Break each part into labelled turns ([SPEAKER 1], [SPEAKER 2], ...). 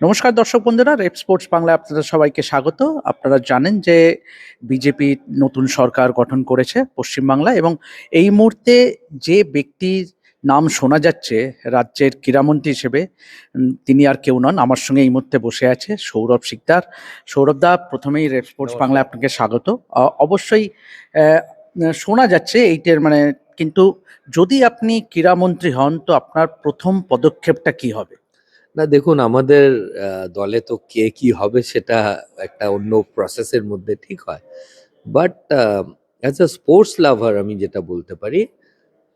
[SPEAKER 1] নমস্কার দর্শক বন্ধুরা, রেপ স্পোর্টস বাংলায় আপনাদের সবাইকে স্বাগত। আপনারা জানেন যে বিজেপি নতুন সরকার গঠন করেছে পশ্চিমবাংলায়, এবং এই মুহূর্তে যে ব্যক্তির নাম শোনা যাচ্ছে রাজ্যের ক্রীড়ামন্ত্রী হিসেবে, তিনি আর কেউ নন, আমার সঙ্গে এই মুহূর্তে বসে আছে সৌরভ শিকদার। সৌরভদা, প্রথমেই রেপ স্পোর্টস বাংলায়
[SPEAKER 2] নমস্কার।
[SPEAKER 1] আপনাকে স্বাগত। অবশ্যই আহ, শোনা যাচ্ছে এইটার মানে, কিন্তু যদি আপনি ক্রীড়ামন্ত্রী হন তো আপনার প্রথম পদক্ষেপটা কি হবে?
[SPEAKER 2] না দেখুন, আমাদের দলে তো কে কি হবে সেটা একটা অন্য প্রসেসের মধ্যে ঠিক হয়। বাট অ্যাজ আ স্পোর্টস লাভার আমি যেটা বলতে পারি,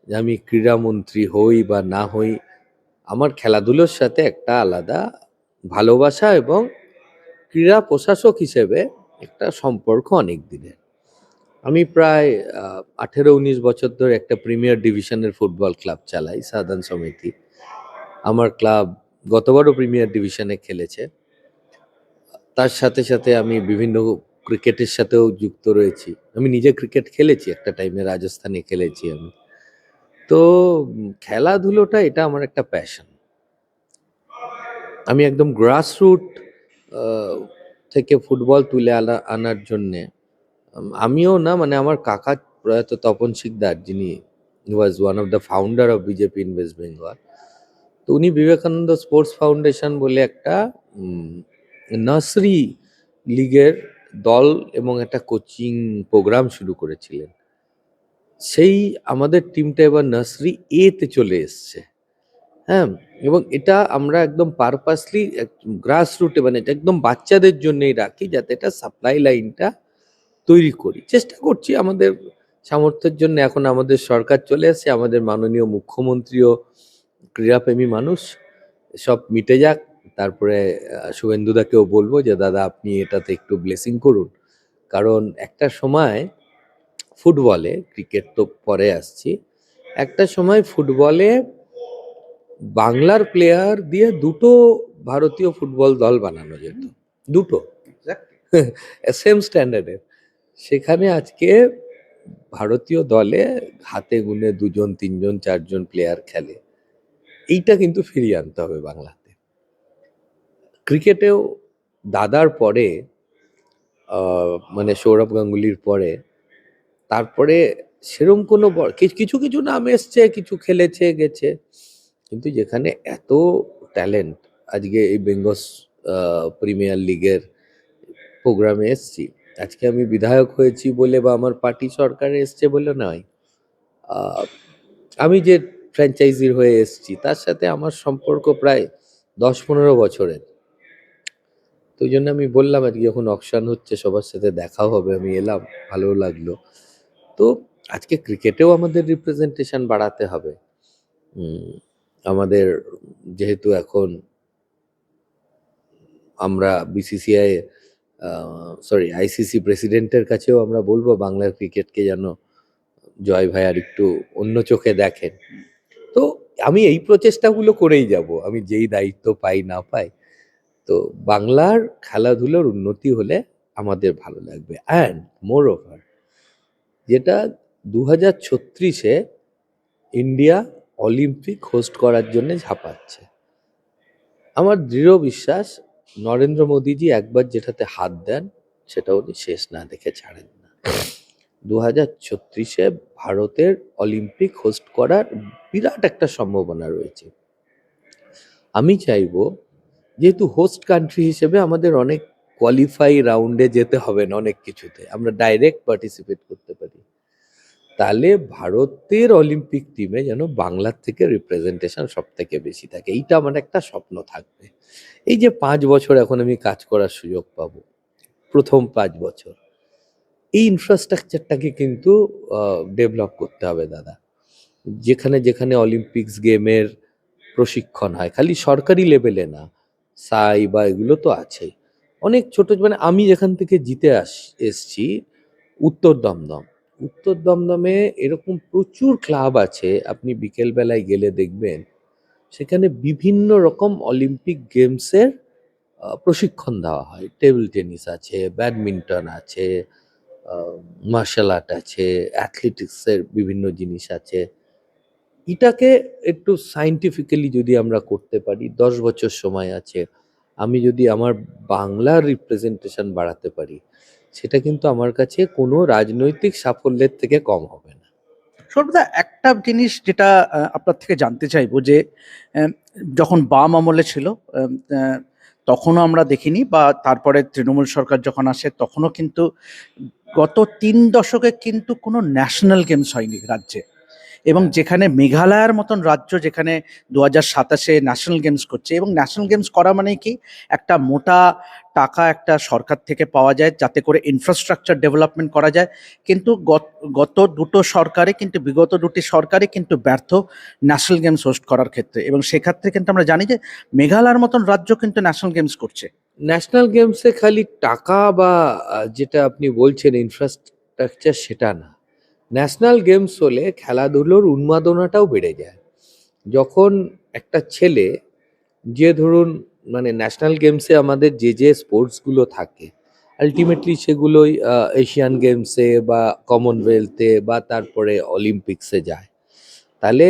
[SPEAKER 2] যে আমি ক্রীড়ামন্ত্রী হই বা না হই, আমার খেলাধুলোর সাথে একটা আলাদা ভালোবাসা এবং ক্রীড়া প্রশাসক হিসেবে একটা সম্পর্ক অনেক দিনের। আমি প্রায় 18-19 বছর ধরে একটা প্রিমিয়ার ডিভিশনের ফুটবল ক্লাব চালাই, সাধারণ সমিতি। আমার ক্লাব গতবারও প্রিমিয়ার ডিভিশনে খেলেছে। তার সাথে সাথে আমি বিভিন্ন ক্রিকেটের সাথেও যুক্ত রয়েছি। আমি নিজে ক্রিকেট খেলেছি, একটা টাইমে রাজস্থানে খেলেছি আমি। তো খেলাধুলোটা এটা আমার একটা প্যাশন। আমি একদম গ্রাসরুট থেকে ফুটবল তুলে আনার জন্যে আমিও না, মানে আমার কাকা প্রয়াত তপন শিকদার, যিনি was one of the founder of BJP in West Bengal. তো উনি বিবেকানন্দ স্পোর্টস ফাউন্ডেশন বলে একটা নার্সারি লিগের দল এবং একটা কোচিং প্রোগ্রাম শুরু করেছিলেন। সেই আমাদের টিমটা এবার নার্সারি তে চলে এসছে। হ্যাঁ, এবং এটা আমরা একদম পারপাসলি গ্রাস রুটে, মানে এটা একদম বাচ্চাদের জন্যই রাখি, যাতে এটা সাপ্লাই লাইনটা তৈরি করি। চেষ্টা করছি আমাদের সামর্থ্যের জন্য। এখন আমাদের সরকার চলে এসেছে, আমাদের মাননীয় মুখ্যমন্ত্রীও ক্রীড়াপ্রেমী মানুষ। সব মিটে যাক, তারপরে শুভেন্দুদাকেও বলবো যে দাদা আপনি এটাতে একটু ব্লেসিং করুন। কারণ একটা সময় ফুটবলে, ক্রিকেট তো পরে আসছি, একটা সময় ফুটবলে বাংলার প্লেয়ার দিয়ে দুটো ভারতীয় ফুটবল দল বানানো যেত, দুটো সেম স্ট্যান্ডার্ডের। সেখানে আজকে ভারতীয় দলে হাতে গুনে 2জন 3জন 4জন প্লেয়ার খেলে। এইটা কিন্তু ফিরিয়ে আনতে হবে বাংলাতে। ক্রিকেটেও দাদার পরে, মানে সৌরভ গাঙ্গুলির পরে, তারপরে সেরম কোনো কিছু কিছু নাম এসছে, কিছু খেলেছে গেছে, কিন্তু যেখানে এত ট্যালেন্ট, আজকে এই বেঙ্গল প্রিমিয়ার লিগের প্রোগ্রামে এসছি। আজকে আমি বিধায়ক হয়েছি বলে বা আমার পার্টি সরকারে এসছে বলে নয়, আহ, আমি যে ফ্র্যাঞ্চাইজির হয়ে এসছি তার সাথে আমার সম্পর্ক প্রায় 10-15 বছরের। তো ওই জন্য আমি বললাম আজকে যখন অকশন হচ্ছে সবার সাথে দেখা হবে, আমি এলাম, ভালো লাগলো। তো আজকে ক্রিকেটেও আমাদের রিপ্রেজেন্টেশন বাড়াতে হবে। উম, আমাদের যেহেতু এখন আমরা বিসিসিআই, সরি আইসিসি প্রেসিডেন্টের কাছেও আমরা বলবো বাংলার ক্রিকেটকে যেন জয় ভাই আর একটু অন্য চোখে দেখেন। তো আমি এই প্রচেষ্টাগুলো করেই যাব, আমি যেই দায়িত্ব পাই না পাই। তো বাংলার খেলাধুলোর উন্নতি হলে আমাদের ভালো লাগবে। অ্যান্ড মোর ওভার, যেটা 2036-এ ইন্ডিয়া অলিম্পিক হোস্ট করার জন্য ঝাঁপাচ্ছে। আমার দৃঢ় বিশ্বাস নরেন্দ্র মোদীজি একবার যেটাতে হাত দেন সেটা উনি শেষ না দেখে ছাড়েন না। 2036-এ ভারতের অলিম্পিক হোস্ট করার বিরাট একটা সম্ভাবনা রয়েছে। আমি চাইবো, যেহেতু হোস্ট কান্ট্রি হিসেবে আমাদের অনেক কোয়ালিফাই রাউন্ডে যেতে হবে না, অনেক কিছুতে আমরা ডাইরেক্ট পার্টিসিপেট করতে পারি। তাহলে ভারতের অলিম্পিক টিমে যেন বাংলার থেকে রিপ্রেজেন্টেশন সব থেকে বেশি থাকে, এইটা আমার একটা স্বপ্ন থাকবে। এই যে 5 বছর এখন আমি কাজ করার সুযোগ পাবো, প্রথম 5 বছর এই ইনফ্রাস্ট্রাকচারটাকে কিন্তু ডেভেলপ করতে হবে দাদা। যেখানে যেখানে অলিম্পিক্স গেমের প্রশিক্ষণ হয়, খালি সরকারি লেভেলে না, সাই বা এগুলো তো আছেই, অনেক ছোট, মানে আমি যেখান থেকে এসছি, উত্তর দমদম, উত্তর দমদমে এরকম প্রচুর ক্লাব আছে, আপনি বিকেল বেলায় গেলে দেখবেন সেখানে বিভিন্ন রকম অলিম্পিক গেমসের প্রশিক্ষণ দেওয়া হয়। টেবিল টেনিস আছে, ব্যাডমিন্টন আছে, মার্শাল আর্ট আছে, অ্যাথলেটিক্সের বিভিন্ন জিনিস আছে। এটাকে একটু সায়েন্টিফিক্যালি যদি আমরা করতে পারি, 10 বছর সময় আছে, আমি যদি আমার বাংলার রিপ্রেজেন্টেশন বাড়াতে পারি, সেটা কিন্তু আমার কাছে কোনো রাজনৈতিক সাফল্যের থেকে কম হবে না।
[SPEAKER 1] সর্বদা একটা জিনিস যেটা আপনার থেকে জানতে চাইবো যে আহ, যখন বাম আমলে ছিল আহ, আহ, তখনও আমরা দেখিনি, বা তারপরে তৃণমূল সরকার যখন আসে তখনও কিন্তু গত 3 দশকে কিন্তু কোনো ন্যাশনাল গেমস হয়নি রাজ্যে। এবং
[SPEAKER 2] হ্যাঁ।
[SPEAKER 1] যেখানে মেঘালয়ের মতন রাজ্য, যেখানে 2027-এ ন্যাশনাল গেমস করছে, এবং ন্যাশনাল গেমস করা মানে কি একটা মোটা টাকা একটা সরকার থেকে পাওয়া যায় যাতে করে ইনফ্রাস্ট্রাকচার ডেভেলপমেন্ট করা যায়। কিন্তু গত দুটো সরকারে কিন্তু, বিগত দুটি সরকারে কিন্তু ব্যর্থ ন্যাশনাল গেমস হোস্ট করার ক্ষেত্রে, এবং সেক্ষেত্রে কিন্তু আমরা জানি যে মেঘালয়ের মতন রাজ্য কিন্তু ন্যাশনাল গেমস করছে।
[SPEAKER 2] ন্যাশনাল গেমসে খালি টাকা বা যেটা আপনি বলছেন ইনফ্রাস্ট্রাকচার, সেটা না। ন্যাশনাল গেমস হলে খেলাধুলোর উন্মাদনাটাও বেড়ে যায়। যখন একটা ছেলে, যে ধরুন মানে ন্যাশনাল গেমসে আমাদের যে যে স্পোর্টসগুলো থাকে, আলটিমেটলি সেগুলোই এশিয়ান গেমসে বা কমনওয়েলথে বা তারপরে অলিম্পিক্সে যায়। তাহলে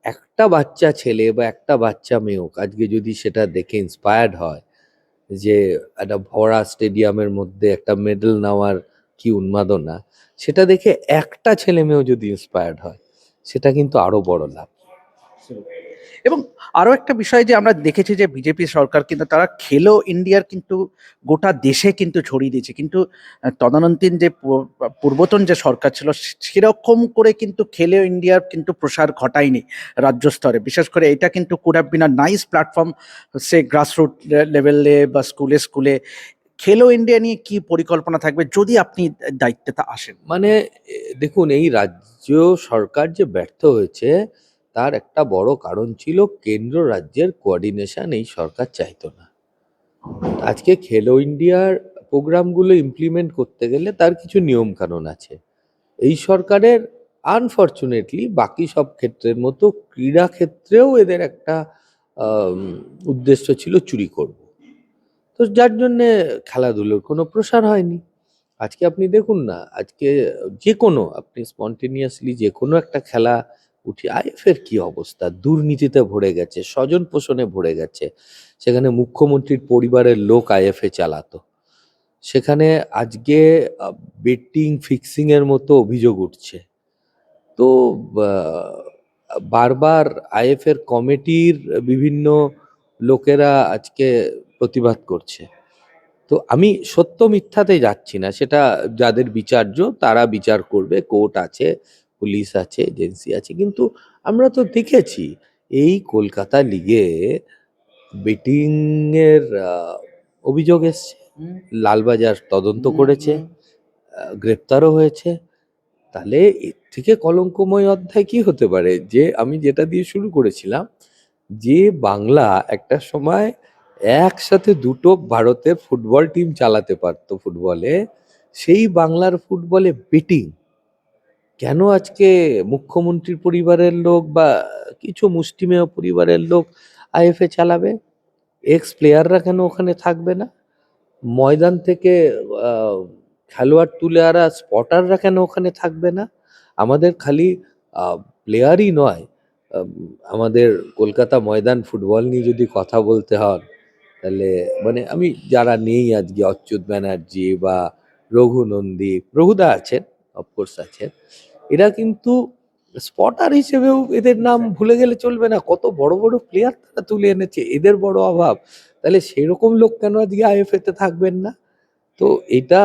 [SPEAKER 2] একটা বাচ্চা ছেলে বা একটা বাচ্চা মেয়ে হোক, আজকে যদি সেটা দেখে ইন্সপায়ার্ড হয় যে একটা ভরা স্টেডিয়ামের মধ্যে একটা মেডেল নেওয়ার কি উন্মাদনা, সেটা দেখে একটা ছেলে মেয়েও যদি ইন্সপায়ার্ড হয়, সেটা কিন্তু আরো বড় লাভ।
[SPEAKER 1] এবং আরো একটা বিষয় যে আমরা দেখেছি যে বিজেপি সরকার কিন্তু তারা খেলো ইন্ডিয়ার কিন্তু গোটা দেশে কিন্তু ছড়িয়ে দিয়েছে, কিন্তু তদানীন্তন যে পূর্বতন যে সরকার ছিল সেরকম করে কিন্তু খেলো ইন্ডিয়ার কিন্তু প্রসার ঘটায়নি রাজ্য স্তরে। বিশেষ করে এটা কিন্তু could have been a nice platform, say grassroot লেভেলে বা স্কুলে স্কুলে। খেলো ইন্ডিয়া নিয়ে কি পরিকল্পনা থাকবে যদি আপনি দায়িত্বটা আসেন?
[SPEAKER 2] মানে দেখুন, এই রাজ্য সরকার যে ব্যর্থ হয়েছে, তার একটা বড় কারণ ছিল কেন্দ্র রাজ্যের কোঅর্ডিনেশন এই সরকার চাইতো না। আজকে খেলো ইন্ডিয়ার প্রোগ্রামগুলো ইমপ্লিমেন্ট করতে গেলে তার কিছু নিয়ম কানুন আছে। এই সরকারের আনফরচুনেটলি বাকি সব ক্ষেত্রের মতো ক্রীড়া ক্ষেত্রেও এদের একটা আম, উদ্দেশ্য ছিল চুরি করব। তো যার জন্যে খেলাধুলোর কোনো প্রসার হয়নি। আজকে আপনি দেখুন না, আজকে যে কোনো আপনি স্পন্টেনিয়াসলি যে কোনো একটা খেলা উঠি, আইএফের কি অবস্থা, দুর্নীতিতে ভরে গেছে, স্বজন পোষণে ভরে গেছে। সেখানে মুখ্যমন্ত্রীর পরিবারের লোক আইএফএ চালাতো। সেখানে আজকে বেটিং ফিক্সিং এর মতো অভিযোগ উঠছে। তো বারবার আইএফের কমিটির বিভিন্ন লোকেরা আজকে প্রতিবাদ করছে। তো আমি সত্য মিথ্যাতে যাচ্ছি না, সেটা যাদের বিচার্য তারা বিচার করবে, কোর্ট আছে, পুলিশ আছে, এজেন্সি আছে। কিন্তু আমরা তো দেখেছি এই কলকাতা লিগে বেটিং এর অভিযোগ এসছে, লালবাজার তদন্ত করেছে, গ্রেপ্তারও হয়েছে। তাহলে এর থেকে কলঙ্কময় অধ্যায় কি হতে পারে? যে আমি যেটা দিয়ে শুরু করেছিলাম, যে বাংলা একটা সময় একসাথে দুটো ভারতের ফুটবল টিম চালাতে পারতো ফুটবলে, সেই বাংলার ফুটবলে বেটিং কেন আজকে মুখ্যমন্ত্রীর পরিবারের লোক বা কিছু মুষ্টিমেয় পরিবারের লোক আইএফএ চালাবে? এক্স প্লেয়াররা কেন ওখানে থাকবে না? ময়দান থেকে আহ, খেলোয়াড় তুলে আনা স্পটাররা কেন ওখানে থাকবে না? আমাদের খালি প্লেয়ারই নয়, আম, আমাদের কলকাতা ময়দান ফুটবল নিয়ে যদি কথা বলতে হয়, তাহলে মানে আমি যারা নেই আজকে, অচ্যুত ব্যানার্জি বা রঘু নন্দী, রঘুদা আছেন, অফকোর্স আছেন, এরা কিন্তু স্পটার হিসেবেও এদের নাম ভুলে গেলে চলবে না। কত বড় বড় প্লেয়ার তারা তুলে এনেছে, এদের বড় অভাব? তাহলে সেরকম লোক কেন আজকে আইএফএ তে থাকবেন না? তো এটা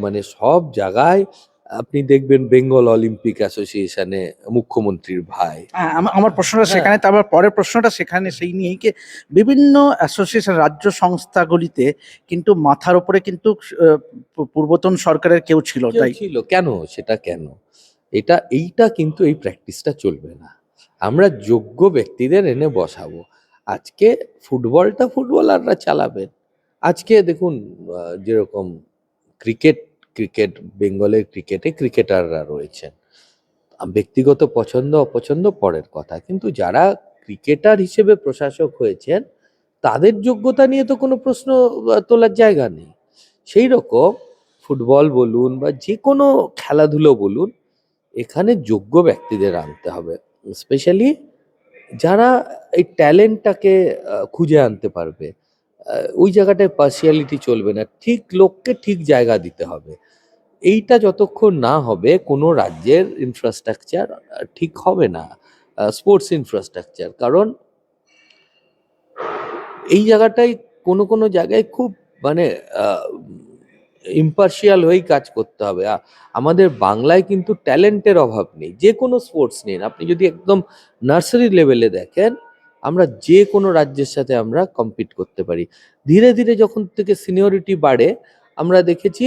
[SPEAKER 2] মানে সব জায়গায় আপনি দেখবেন বেঙ্গল অলিম্পিক অ্যাসোসিয়েশনে মুখ্যমন্ত্রীর ভাই।
[SPEAKER 1] হ্যাঁ, আমার প্রশ্নটা
[SPEAKER 2] হ্যাঁ।
[SPEAKER 1] সেখানে, তারপর পরের প্রশ্নটা সেখানে সেই নিয়েই যে বিভিন্ন অ্যাসোসিয়েশন রাজ্য সংস্থাগুলিতে কিন্তু মাথার উপরে কিন্তু পূর্বতন সরকারের কেউ ছিল
[SPEAKER 2] কেউ
[SPEAKER 1] তাই।
[SPEAKER 2] ছিল কেন? সেটা কেন? এইটা কিন্তু এই প্র্যাকটিসটা চলবে না। আমরা যোগ্য ব্যক্তিদের এনে বসাবো। আজকে ফুটবলটা ফুটবলাররা চালাবেন। আজকে দেখুন, যেরকম ক্রিকেট ক্রিকেট বেঙ্গলের ক্রিকেটে ক্রিকেটাররা রয়েছেন। ব্যক্তিগত পছন্দ অপছন্দ পরের কথা, কিন্তু যারা ক্রিকেটার হিসেবে প্রশাসক হয়েছেন, তাদের যোগ্যতা নিয়ে তো কোনো প্রশ্ন তোলার জায়গা নেই। সেই রকম ফুটবল বলুন বা যে কোনো খেলাধুলো বলুন, এখানে যোগ্য ব্যক্তিদের আনতে হবে, স্পেশালি যারা এই ট্যালেন্টটাকে খুঁজে আনতে পারবে। ওই জায়গাটায় পার্সিয়ালিটি চলবে না, ঠিক লোককে ঠিক জায়গা দিতে হবে। এইটা যতক্ষণ না হবে কোনো রাজ্যের ইনফ্রাস্ট্রাকচার ঠিক হবে না, স্পোর্টস ইনফ্রাস্ট্রাকচার। কারণ এই জায়গাটায় কোনো কোনো জায়গায় খুব মানে ইম্পার্শিয়াল হয়েই কাজ করতে হবে। আমাদের বাংলায় কিন্তু ট্যালেন্টের অভাব নেই, যে কোনো স্পোর্টস নিন আপনি যদি একদম নার্সারি লেভেলে দেখেন, আমরা যে কোনো রাজ্যের সাথে আমরা কম্পিট করতে পারি। ধীরে ধীরে যখন থেকে সিনিয়রিটি বাড়ে আমরা দেখেছি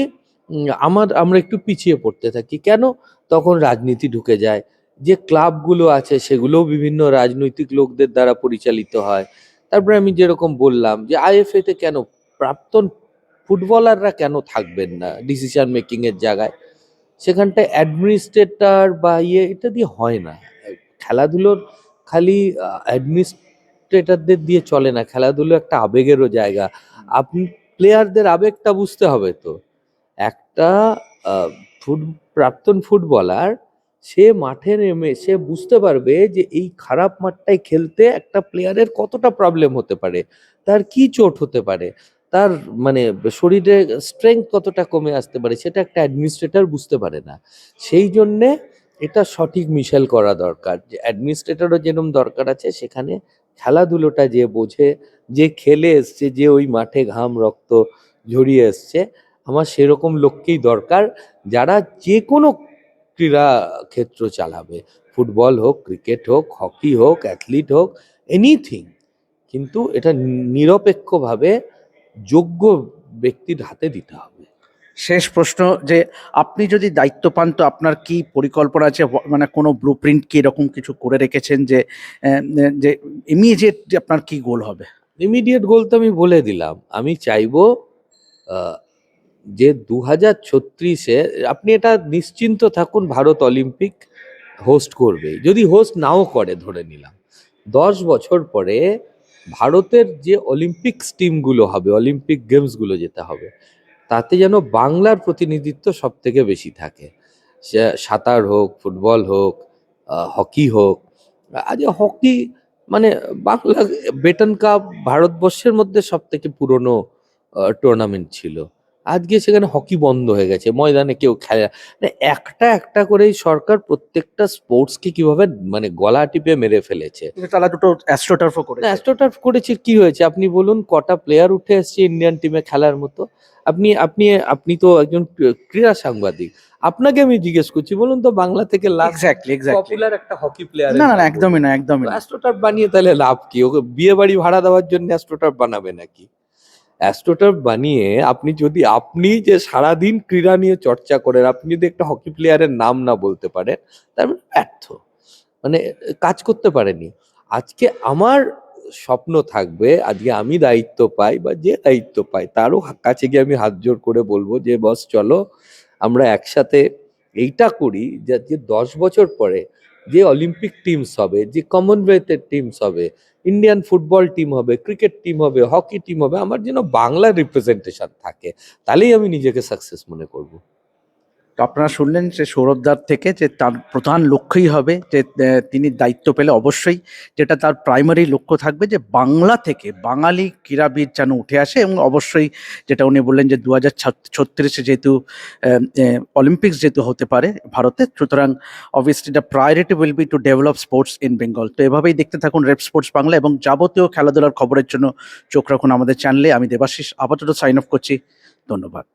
[SPEAKER 2] আমরা একটু পিছিয়ে পড়তে থাকি। কেন? তখন রাজনীতি ঢুকে যায়, যে ক্লাবগুলো আছে সেগুলোও বিভিন্ন রাজনৈতিক লোকদের দ্বারা পরিচালিত হয়। তারপরে আমি যেরকম বললাম যে আইএফএ তে কেন প্রাক্তন ফুটবলাররা কেন থাকবেন না ডিসিশন মেকিং এর জায়গায়? সেখানটায় অ্যাডমিনিস্ট্রেটর বা এটা দিয়ে হয় না। খেলাধুলোর খালি অ্যাডমিনিস্ট্রেটরদের দিয়ে চলে না, খেলাধুলো একটা আবেগেরও জায়গা। আপনি প্লেয়ারদের আবেগটা বুঝতে হবে তো। একটা আহ, ফুট প্রাক্তন ফুটবলার সে মাঠে নেমে সে বুঝতে পারবে যে এই খারাপ মাঠটায় খেলতে একটা প্লেয়ারের কতটা প্রবলেম হতে পারে, তার কি চোট হতে পারে, তার মানে শরীরে স্ট্রেংথ কতটা কমে আসতে পারে, সেটা একটা অ্যাডমিনিস্ট্রেটর বুঝতে পারে না। সেই জন্যে এটা সঠিক মিশেল করা দরকার, যে অ্যাডমিনিস্ট্রেটরও যেরকম দরকার আছে সেখানে খেলাধুলোটা যে বোঝে, যে খেলে এসছে, যে ওই মাঠে ঘাম রক্ত ঝরিয়ে এসছে, আমার সেরকম লোককেই দরকার, যারা যে কোনো ক্রীড়া ক্ষেত্র চালাবে। ফুটবল হোক, ক্রিকেট হোক, হকি হোক, অ্যাথলিট হোক, এনিথিং। কিন্তু এটা নিরপেক্ষভাবে যোগ্য ব্যক্তির হাতে দিতে হবে।
[SPEAKER 1] শেষ প্রশ্ন, যে আপনি যদি দায়িত্ব পান তো আপনার কি পরিকল্পনা আছে, মানে কোনো ব্লু প্রিন্ট কি এরকম কিছু করে রেখেছেন যে যে ইমিডিয়েট আপনার কি গোল হবে?
[SPEAKER 2] ইমিডিয়েট গোল তো আমি বলে দিলাম, আমি চাইবো আহ, যে 2036-এ আপনি এটা নিশ্চিন্ত থাকুন, ভারত অলিম্পিক হোস্ট করবে। যদি হোস্ট নাও করে ধরে নিলাম, 10 বছর পরে ভারতের যে অলিম্পিক্স টিমগুলো হবে, অলিম্পিক গেমসগুলো যেতে হবে, তাতে যেন বাংলার প্রতিনিধিত্ব সব থেকে বেশি থাকে। সে সাঁতার হোক, ফুটবল হোক, হকি হোক। আজ হকি মানে বাংলা বেটন কাপ ভারতবর্ষের মধ্যে সব থেকে পুরনো টুর্নামেন্ট ছিল। আজকে সেখানে হকি বন্ধ হয়ে গেছে, ময়দানে কেউ খেলে না। মানে একটা একটা করেই সরকার প্রত্যেকটা স্পোর্টসকে কিভাবে মানে গলা টিপে মেরে ফেলেছে।
[SPEAKER 1] কিন্তু তারা দুটো অ্যাস্ট্রোটার্ফও
[SPEAKER 2] না,
[SPEAKER 1] করেছে।
[SPEAKER 2] অ্যাস্ট্রোটার্ফ করেছে, কি হয়েছে আপনি বলুন? কটা প্লেয়ার উঠে এসছে ইন্ডিয়ান টিমে খেলার মতো? আপনি আপনি আপনি তো একজন ক্রীড়া সাংবাদিক, আপনাকে আমি জিজ্ঞেস করছি, বলুন তো বাংলা থেকে লাস্ট
[SPEAKER 1] এক্স্যাক্টলি এক্স্যাক্টলি।
[SPEAKER 2] পপুলার একটা হকি
[SPEAKER 1] না
[SPEAKER 2] প্লেয়ারের
[SPEAKER 1] না
[SPEAKER 2] নাম
[SPEAKER 1] না,
[SPEAKER 2] বলুন।
[SPEAKER 1] একদমই না,
[SPEAKER 2] তো
[SPEAKER 1] একদমই না।
[SPEAKER 2] অ্যাস্ট্রোটার্ফ বানিয়ে তাহলে লাভ কি? ওকে বিয়ে বাড়ি ভাড়া দেওয়ার জন্য অ্যাস্ট্রোটার্ফ বানাবে নাকি? অ্যাস্ট্রোটার্ফ বানিয়ে আপনি যদি আপনি যে সারাদিন ক্রীড়া নিয়ে চর্চা করেন, আপনি যদি একটা হকি প্লেয়ারের নাম না বলতে পারেন, তার মানে ব্যর্থ, মানে কাজ করতে পারেনি। আজকে আমার স্বপ্ন থাকবে, আজকে আমি দায়িত্ব পাই বা যে দায়িত্ব পাই তারও কাছে গিয়ে আমি হাত জোড় করে বলবো যে বস চলো আমরা একসাথে এইটা করি, যে 10 বছর পরে যে অলিম্পিক টিমস হবে, যে কমনওয়েলথের টিমস হবে, ইন্ডিয়ান ফুটবল টিম হবে, ক্রিকেট টিম হবে, হকি টিম হবে, আমার যেন বাংলার রিপ্রেজেন্টেশন থাকে, তাহলেই আমি নিজেকে সাকসেস মনে করব।
[SPEAKER 1] তো আপনারা শুনলেন যে সৌরভদার থেকে যে তার প্রধান লক্ষ্যই হবে যে তিনি দায়িত্ব পেলে অবশ্যই যেটা তার প্রাইমারি লক্ষ্য থাকবে যে বাংলা থেকে বাঙালি ক্রীড়াবিদ যেন উঠে আসে, এবং অবশ্যই যেটা উনি বললেন যে 2036-এ যেহেতু অলিম্পিক্স যেহেতু হতে পারে ভারতে, সুতরাং obviously the priority will be to develop sports in Bengal. তো এভাবেই দেখতে থাকুন রেপ স্পোর্টস বাংলা, এবং যাবতীয় খেলাধুলার খবরের জন্য চোখ রাখুন আমাদের চ্যানেলে। আমি দেবাশিস আপাতত সাইন অফ করছি। ধন্যবাদ।